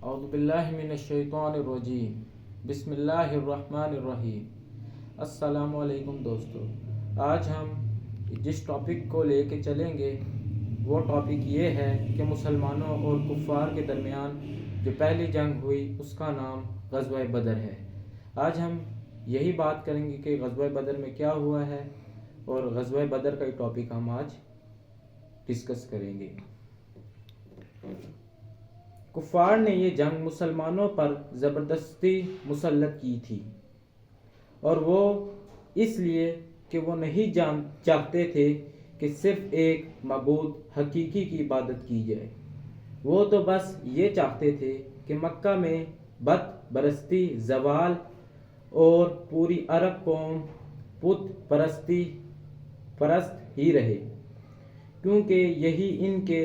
اعوذ باللہ من الشیطان الرجیم بسم اللہ الرحمن الرحیم۔ السلام علیکم دوستو، آج ہم جس ٹاپک کو لے کے چلیں گے وہ ٹاپک یہ ہے کہ مسلمانوں اور کفار کے درمیان جو پہلی جنگ ہوئی اس کا نام غزوہ بدر ہے۔ آج ہم یہی بات کریں گے کہ غزوہ بدر میں کیا ہوا ہے، اور غزوہ بدر کا ٹاپک ہم آج ڈسکس کریں گے۔ کفار نے یہ جنگ مسلمانوں پر زبردستی مسلط کی تھی، اور وہ اس لیے کہ وہ نہیں چاہتے تھے کہ صرف ایک معبود حقیقی کی عبادت کی جائے۔ وہ تو بس یہ چاہتے تھے کہ مکہ میں بت پرستی زوال اور پوری عرب قوم بت پرست ہی رہے، کیونکہ یہی ان کے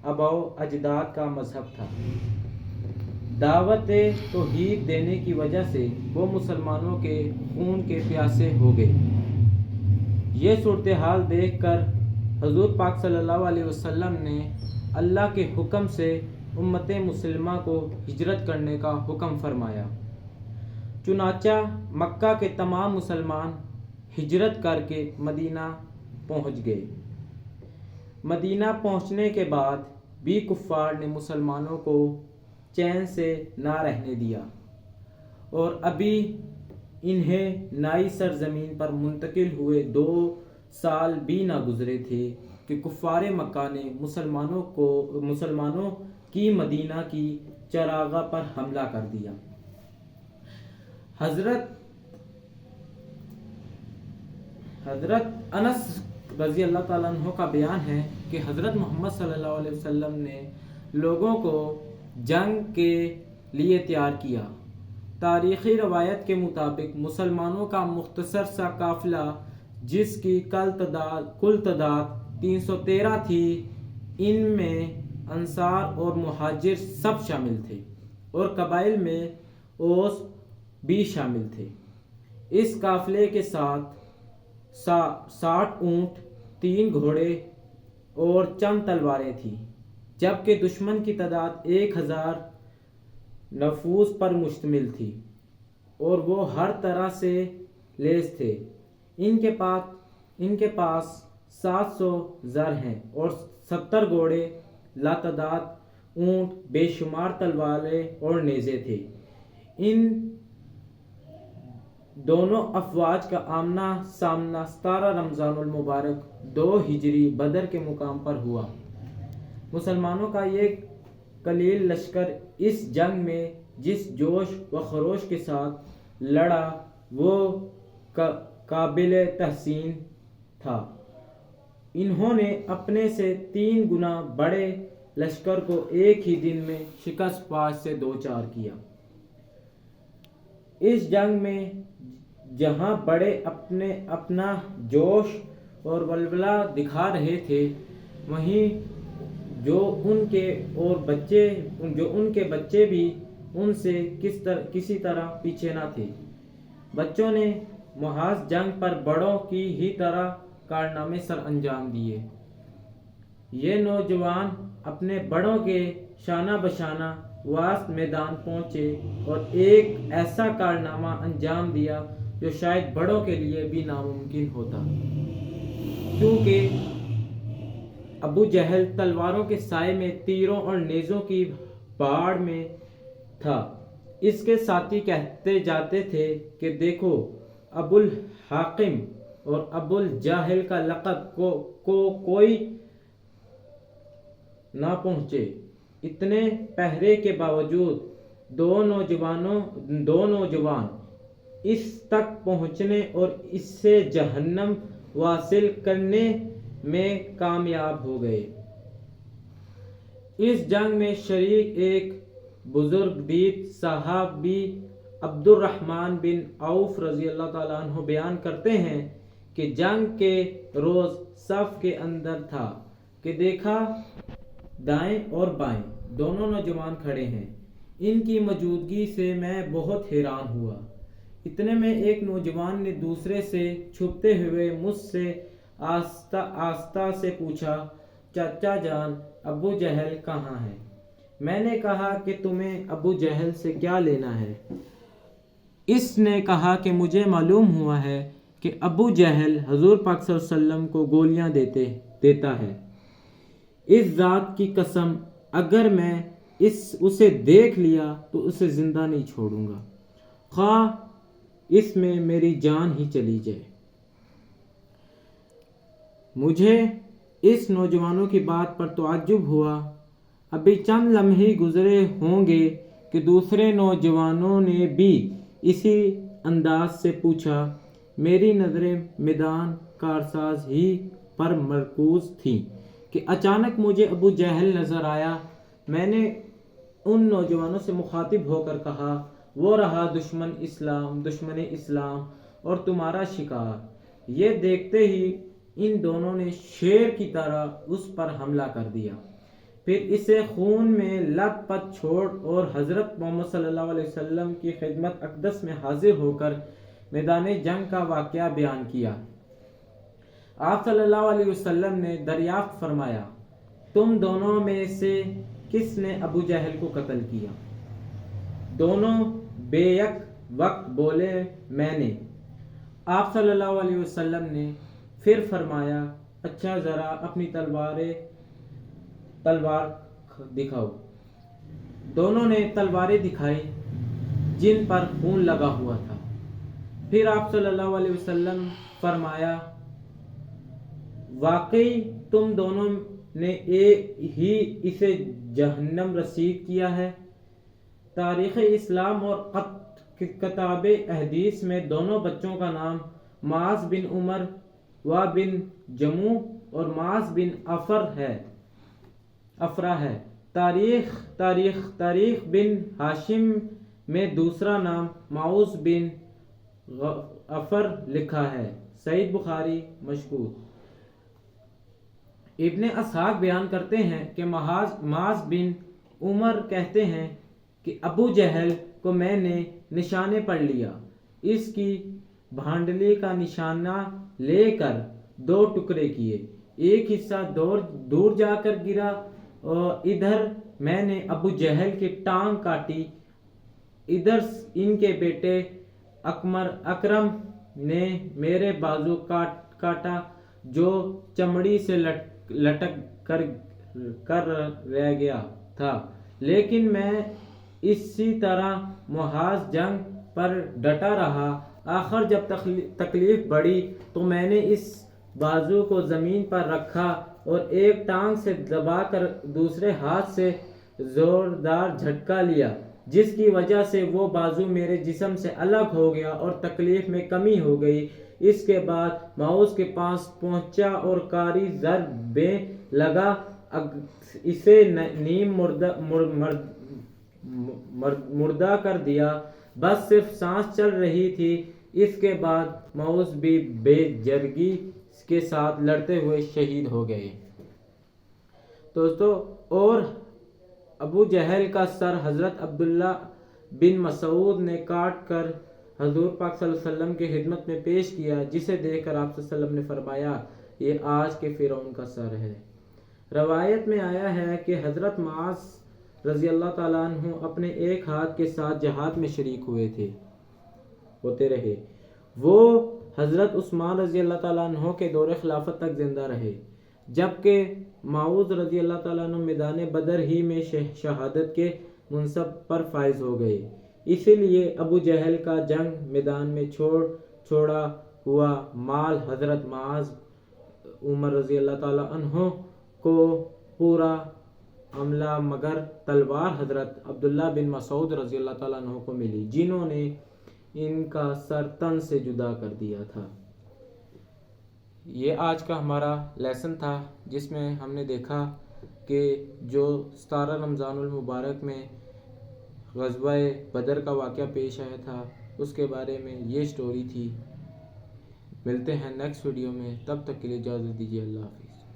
آباء و اجداد کا مذہب تھا۔ دعوت توحید دینے کی وجہ سے وہ مسلمانوں کے خون کے پیاسے ہو گئے۔ یہ صورتحال دیکھ کر حضور پاک صلی اللہ علیہ وسلم نے اللہ کے حکم سے امت مسلمہ کو ہجرت کرنے کا حکم فرمایا۔ چنانچہ مکہ کے تمام مسلمان ہجرت کر کے مدینہ پہنچ گئے۔ مدینہ پہنچنے کے بعد بھی کفار نے مسلمانوں کو چین سے نہ رہنے دیا، اور ابھی انہیں نئی سرزمین پر منتقل ہوئے 2 سال بھی نہ گزرے تھے کہ کفار مکہ نے مسلمانوں کی مدینہ کی چراگاہ پر حملہ کر دیا۔ حضرت انس رضی اللہ تعالیٰ عنہ کا بیان ہے کہ حضرت محمد صلی اللہ علیہ وسلم نے لوگوں کو جنگ کے لیے تیار کیا۔ تاریخی روایت کے مطابق مسلمانوں کا مختصر سا قافلہ جس کی کل تعداد 313 تھی، ان میں انصار اور مہاجر سب شامل تھے، اور قبائل میں اوس بھی شامل تھے۔ اس قافلے کے ساتھ 60 اونٹ، 3 گھوڑے اور چند تلواریں تھیں، جبکہ دشمن کی تعداد 1000 نفوس پر مشتمل تھی، اور وہ ہر طرح سے لیس تھے۔ ان کے پاس 700 زر ہیں اور 70 گھوڑے، لاتعداد اونٹ، بے شمار تلواریں اور نیزے تھے۔ ان دونوں افواج کا آمنا سامنا 17 رمضان المبارک 2 ہجری بدر کے مقام پر ہوا۔ مسلمانوں کا یہ قلیل لشکر اس جنگ میں جس جوش و خروش کے ساتھ لڑا وہ قابل تحسین تھا۔ انہوں نے اپنے سے 3 گنا بڑے لشکر کو ایک ہی دن میں شکست پاش سے دوچار کیا۔ اس جنگ میں جہاں بڑے اپنا جوش اور ولولہ دکھا رہے تھے، وہیں جو ان کے بچے بھی ان سے کسی طرح پیچھے نہ تھے۔ بچوں نے محاذ جنگ پر بڑوں کی ہی طرح کارنامے سر انجام دیے۔ یہ نوجوان اپنے بڑوں کے شانہ بشانہ وسط میدان پہنچے اور ایک ایسا کارنامہ انجام دیا جو شاید بڑوں کے لیے بھی ناممکن ہوتا، کیونکہ ابو جہل تلواروں کے سائے میں تیروں اور نیزوں کی بھاڑ میں تھا۔ اس کے ساتھی کہتے جاتے تھے کہ دیکھو، ابو الحاقم اور ابو الجہل کا لقب کو کوئی نہ پہنچے۔ اتنے پہرے کے باوجود دو نوجوان اس تک پہنچنے اور اس سے جہنم واصل کرنے میں کامیاب ہو گئے۔ اس جنگ میں شریک ایک بزرگ دید صحابی عبد الرحمن بن عوف رضی اللہ تعالیٰ عنہ بیان کرتے ہیں کہ جنگ کے روز صف کے اندر تھا کہ دیکھا دائیں اور بائیں دونوں نوجوان کھڑے ہیں۔ ان کی موجودگی سے میں بہت حیران ہوا۔ اتنے میں ایک نوجوان نے دوسرے سے چھپتے ہوئے مجھ سے آہستہ سے پوچھا، چچا جان ابو جہل کہاں ہے؟ میں نے کہا کہ تمہیں ابو جہل سے کیا لینا ہے؟ اس نے کہا کہ مجھے معلوم ہوا ہے کہ ابو جہل حضور پاک صلی اللہ علیہ وسلم کو گولیاں دیتا ہے۔ اس ذات کی قسم اگر میں اسے دیکھ لیا تو اسے زندہ نہیں چھوڑوں گا، خواہ اس میں میری جان ہی چلی جائے۔ مجھے اس نوجوانوں کی بات پر تعجب ہوا۔ ابھی چند لمحے گزرے ہوں گے کہ دوسرے نوجوانوں نے بھی اسی انداز سے پوچھا۔ میری نظریں میدان کارساز ہی پر مرکوز تھیں کہ اچانک مجھے ابو جہل نظر آیا۔ میں نے ان نوجوانوں سے مخاطب ہو کر کہا، وہ رہا دشمن اسلام اور تمہارا شکار۔ یہ دیکھتے ہی ان دونوں نے شیر کی طرح اس پر حملہ کر دیا، پھر اسے خون میں لت پت چھوڑ اور حضرت محمد صلی اللہ علیہ وسلم کی خدمت اقدس میں حاضر ہو کر میدان جنگ کا واقعہ بیان کیا۔ آپ صلی اللہ علیہ وسلم نے دریافت فرمایا، تم دونوں میں سے کس نے ابو جہل کو قتل کیا؟ دونوں بے یک وقت بولے، میں نے۔ آپ صلی اللہ علیہ وسلم نے پھر فرمایا، اچھا ذرا اپنی تلوار دکھاؤ۔ دونوں نے تلواریں دکھائی جن پر خون لگا ہوا تھا۔ پھر آپ صلی اللہ علیہ وسلم فرمایا، واقعی تم دونوں نے ہی اسے جہنم رسید کیا ہے۔ تاریخ اسلام اور کتاب احادیث میں دونوں بچوں کا نام معاذ بن عمر و بن جموع اور معاذ بن افرا ہے۔ تاریخ بن ہاشم میں دوسرا نام معوذ بن افر لکھا ہے۔ صحیح بخاری مشکور۔ ابن اسحاق بیان کرتے ہیں کہ معاذ بن عمر کہتے ہیں کہ ابو جہل کو میں نے نشانے پر لیا، اس کی بھانڈلی کا نشانہ لے کر 2 ٹکڑے کیے، ایک حصہ دور جا کر گرا، اور ادھر میں نے ابو جہل کی ٹانگ کاٹی، ادھر ان کے بیٹے اکرم نے میرے بازو کاٹا جو چمڑی سے لٹک کر رہ گیا تھا، لیکن میں اسی طرح محاذ جنگ پر ڈٹا رہا۔ آخر جب تکلیف بڑھی تو میں نے اس بازو کو زمین پر رکھا اور ایک ٹانگ سے دبا کر دوسرے ہاتھ سے زوردار جھٹکا لیا، جس کی وجہ سے وہ بازو میرے جسم سے الگ ہو گیا اور تکلیف میں کمی ہو گئی۔ اس کے بعد معوذ کے پاس پہنچا اور کاری ضربیں لگا، اسے نیم مردہ کر دیا، بس صرف سانس چل رہی تھی۔ اس کے بعد معوذ بھی بے جرگی کے ساتھ لڑتے ہوئے شہید ہو گئے۔ دوستو، اور ابو جہل کا سر حضرت عبداللہ بن مسعود نے کاٹ کر حضور پاک صلی اللہ علیہ وسلم کی خدمت میں پیش کیا، جسے دیکھ کر آپ صلی اللہ علیہ وسلم نے فرمایا، یہ آج کے فرعون کا سر ہے۔ روایت میں آیا ہے کہ حضرت معاذ رضی اللہ تعالیٰ عنہ اپنے ایک ہاتھ کے ساتھ جہاد میں شریک ہوتے رہے۔ وہ حضرت عثمان رضی اللہ تعالیٰ عنہ کے دور خلافت تک زندہ رہے، جبکہ معوذ رضی اللہ تعالیٰ عنہ میدان بدر ہی میں شہادت کے منصب پر فائز ہو گئے۔ اسی لیے ابو جہل کا جنگ میدان میں چھوڑا ہوا مال حضرت معاذ عمر رضی اللہ تعالیٰ عنہ کو پورا عملہ، مگر تلوار حضرت عبداللہ بن مسعود رضی اللہ تعالیٰ عنہ کو ملی، جنہوں نے ان کا سر تن سے جدا کر دیا تھا۔ یہ آج کا ہمارا لیسن تھا، جس میں ہم نے دیکھا کہ جو 17 رمضان المبارک میں غزوہ بدر کا واقعہ پیش آیا تھا، اس کے بارے میں یہ سٹوری تھی۔ ملتے ہیں نیکسٹ ویڈیو میں، تب تک کے لیے اجازت دیجیے، اللہ حافظ۔